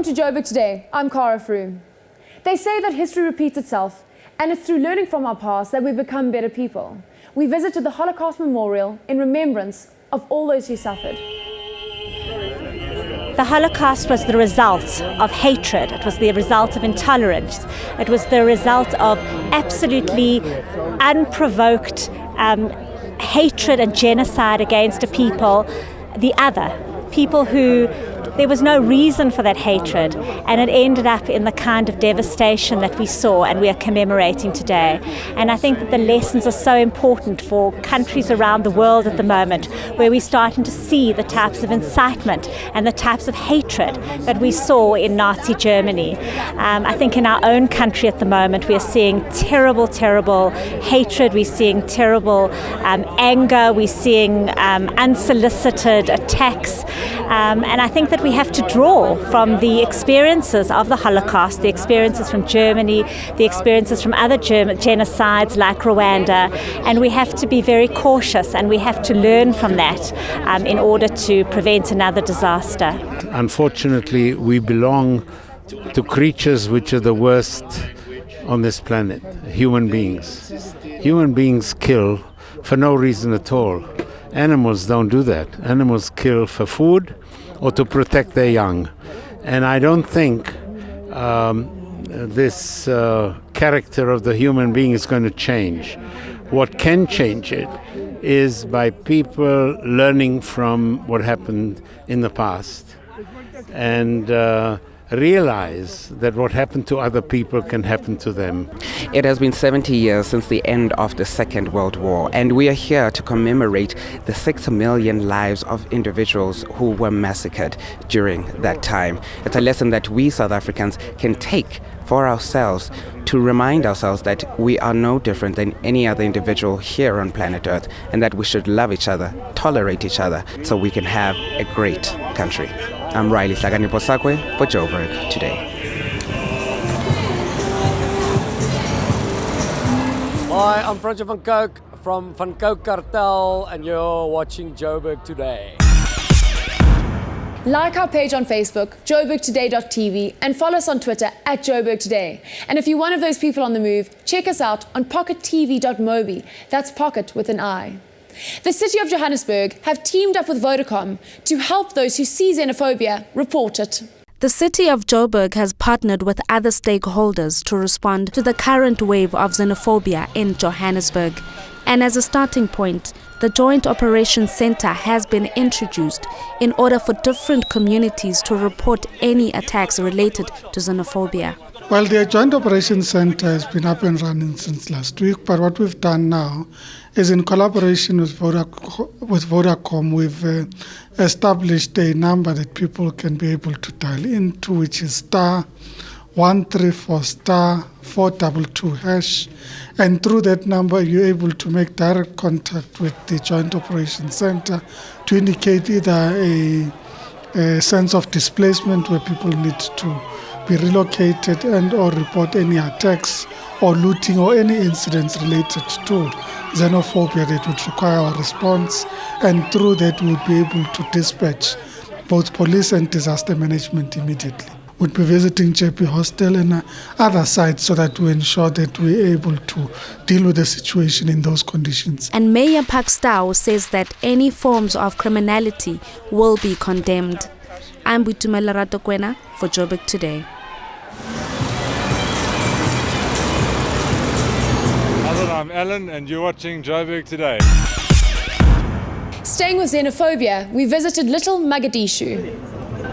Welcome to Joburg Today. I'm Cara Froome. They say that history repeats itself, and it's through learning from our past that we become better people. We visited the Holocaust Memorial in remembrance of all those who suffered. The Holocaust was the result of hatred. It was the result of intolerance. It was the result of absolutely unprovoked hatred and genocide against a people, the other, people who there was no reason for that hatred, and it ended up in the kind of devastation that we saw and we are commemorating today. And I think that the lessons are so important for countries around the world at the moment, where we're starting to see the types of incitement and the types of hatred that we saw in Nazi Germany. I think in our own country at the moment we are seeing terrible, terrible hatred, we're seeing terrible anger, we're seeing unsolicited attacks, and I think that we have to draw from the experiences of the Holocaust, the experiences from Germany, the experiences from other genocides like Rwanda, and we have to be very cautious and we have to learn from that in order to prevent another disaster. Unfortunately, we belong to creatures which are the worst on this planet, human beings. Human beings kill for no reason at all. Animals don't do that. Animals kill for food or to protect their young. And I don't think this character of the human being is going to change. What can change it is by people learning from what happened in the past and realize that what happened to other people can happen to them. It has been 70 years since the end of the Second World War, and we are here to commemorate the 6 million lives of individuals who were massacred during that time. It's a lesson that we South Africans can take for ourselves to remind ourselves that we are no different than any other individual here on planet Earth, and that we should love each other, tolerate each other, so we can have a great country. I'm Riley Hlakaniphosakwe for Joburg Today. Hi, I'm Francois van Coke from Van Coke Cartel, and you're watching Joburg Today. Like our page on Facebook, joburgtoday.tv, and follow us on Twitter at Joburg Today. And if you're one of those people on the move, check us out on pockettv.mobi. That's pocket with an I. The City of Johannesburg have teamed up with Vodacom to help those who see xenophobia report it. The City of Joburg has partnered with other stakeholders to respond to the current wave of xenophobia in Johannesburg. And as a starting point, the Joint Operations Centre has been introduced in order for different communities to report any attacks related to xenophobia. Well, the Joint Operations Centre has been up and running since last week, but what we've done now is in collaboration with Vodacom, we've established a number that people can be able to dial into, which is *134 *422#. And through that number, you're able to make direct contact with the Joint Operations Centre to indicate either a sense of displacement where people need to be relocated and or report any attacks or looting or any incidents related to xenophobia that would require our response. And through that, we'll be able to dispatch both police and disaster management immediately. We'll be visiting JP Hostel and other sites so that we ensure that we're able to deal with the situation in those conditions. And Mayor Park Stau says that any forms of criminality will be condemned. I'm Butumela Ratokwena for Joburg Today. I'm Alan and you're watching Joburg Today. Staying with xenophobia, we visited Little Mogadishu.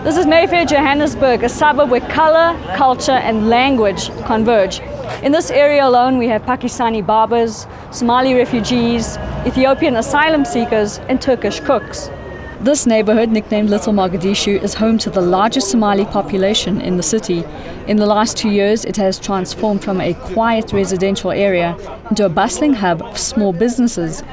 This is Mayfair, Johannesburg, a suburb where color, culture and language converge. In this area alone we have Pakistani barbers, Somali refugees, Ethiopian asylum seekers and Turkish cooks. This neighborhood, nicknamed Little Mogadishu, is home to the largest Somali population in the city. In the last 2 years, it has transformed from a quiet residential area into a bustling hub of small businesses.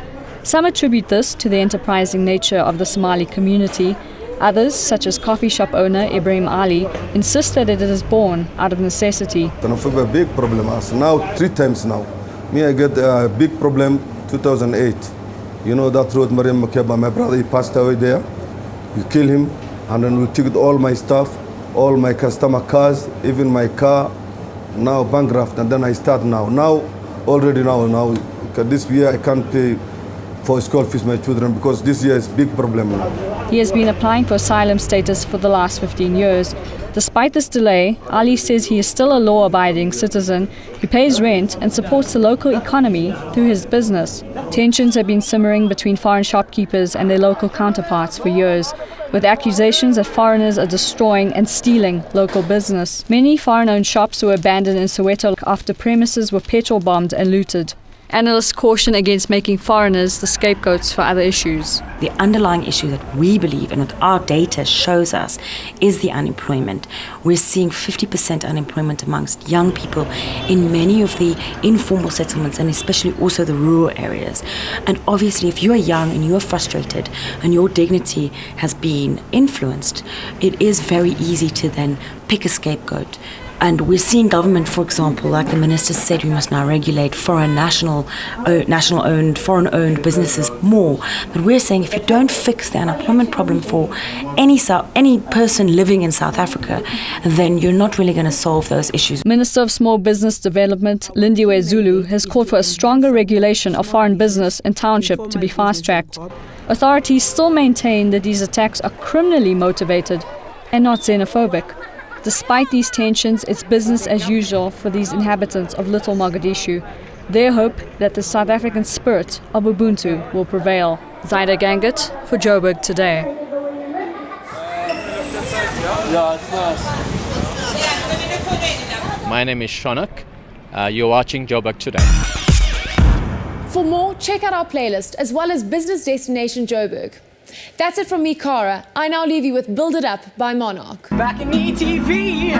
Some attribute this to the enterprising nature of the Somali community. Others, such as coffee shop owner Ibrahim Ali, insist that it is born out of necessity. Xenophobia a big problem. Now, 3 times now. Me, I get a big problem 2008. You know that road, Mariam Makeba, my brother, he passed away there. We kill him, and then we took all my stuff, all my customer cars, even my car, now bankrupt, and then I start now. Now, this year I can't pay for school fees my children because this year is big problem. He has been applying for asylum status for the last 15 years. Despite this delay, Ali says he is still a law-abiding citizen who pays rent and supports the local economy through his business. Tensions have been simmering between foreign shopkeepers and their local counterparts for years, with accusations that foreigners are destroying and stealing local business. Many foreign-owned shops were abandoned in Soweto after premises were petrol bombed and looted. Analysts caution against making foreigners the scapegoats for other issues. The underlying issue that we believe and what our data shows us is the unemployment. We're seeing 50% unemployment amongst young people in many of the informal settlements and especially also the rural areas. And obviously if you are young and you are frustrated and your dignity has been influenced, it is very easy to then pick a scapegoat. And we're seeing government, for example, like the minister said, we must now regulate foreign national-owned, foreign-owned businesses more. But we're saying if you don't fix the unemployment problem for any person living in South Africa, then you're not really going to solve those issues. Minister of Small Business Development, Lindiwe Zulu, has called for a stronger regulation of foreign business and township to be fast-tracked. Authorities still maintain that these attacks are criminally motivated and not xenophobic. Despite these tensions, it's business as usual for these inhabitants of Little Mogadishu. They hope that the South African spirit of Ubuntu will prevail. Zaida Gangit for Joburg Today. My name is Shonak. You're watching Joburg Today. For more, check out our playlist as well as Business Destination Joburg. That's it from me, Cara. I now leave you with Build It Up by Monarch. Back in ETV.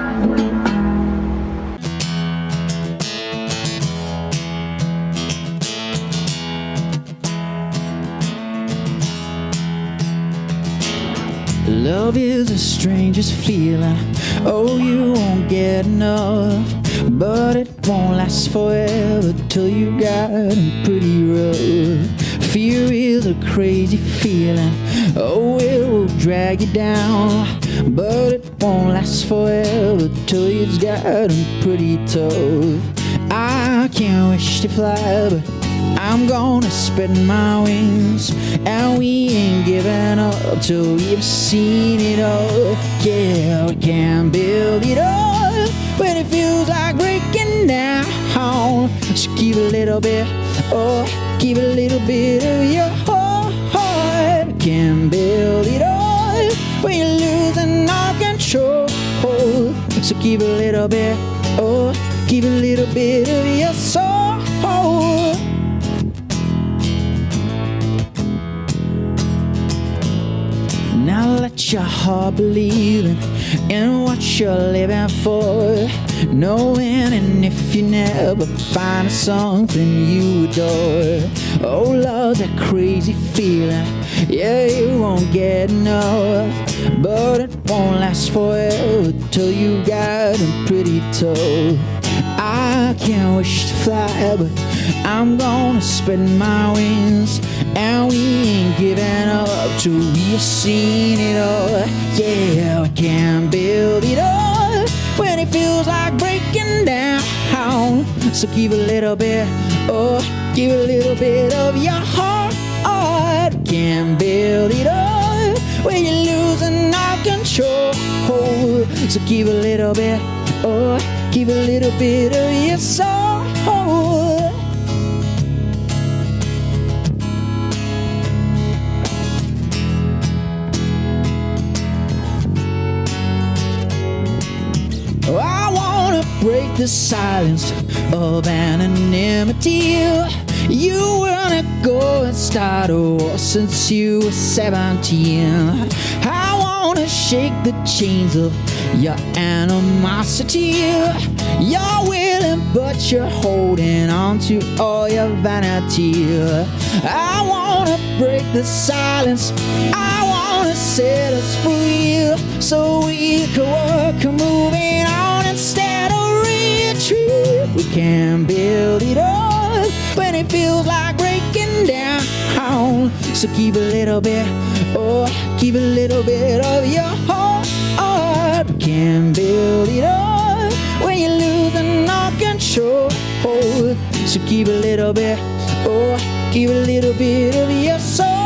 Love is the strangest feeling. Oh, you won't get enough. But it won't last forever till you got pretty rough. Fear is a crazy feeling. Oh, it will drag you down. But it won't last forever till you've gotten pretty tough. I can't wish to fly, but I'm gonna spread my wings. And we ain't giving up till we've seen it all. Yeah, we can build it up when it feels like breaking down. So keep a little bit, keep a little bit of your heart. We can build it up when you're losing all control. So keep a little bit, keep a little bit of your soul. Now let your heart believe in what you're living for. Knowing and if you never find something you adore. Oh, love's that crazy feeling. Yeah, you won't get enough. But it won't last forever till you got them pretty tough. I can't wish to fly, but I'm gonna spread my wings. And we ain't giving up till we've seen it all. Yeah, we can build it up when it feels like breaking down. So give a little bit, give a little bit of your heart. We can build it up when you're losing all control. So give a little bit, give a little bit of your soul. I wanna break the silence of anonymity. You wanna go and start a war since you were 17. I wanna shake the chains of your animosity. You're willing, but you're holding on to all your vanity. I wanna break the silence. I wanna set us free so we can work on moving on instead of retreat. We can build it up when it feels like breaking down. So keep a little bit, keep a little bit of your heart. can build it up when you lose all control. So keep a little bit, keep a little bit of your soul.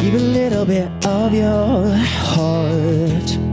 Keep a little bit of your heart.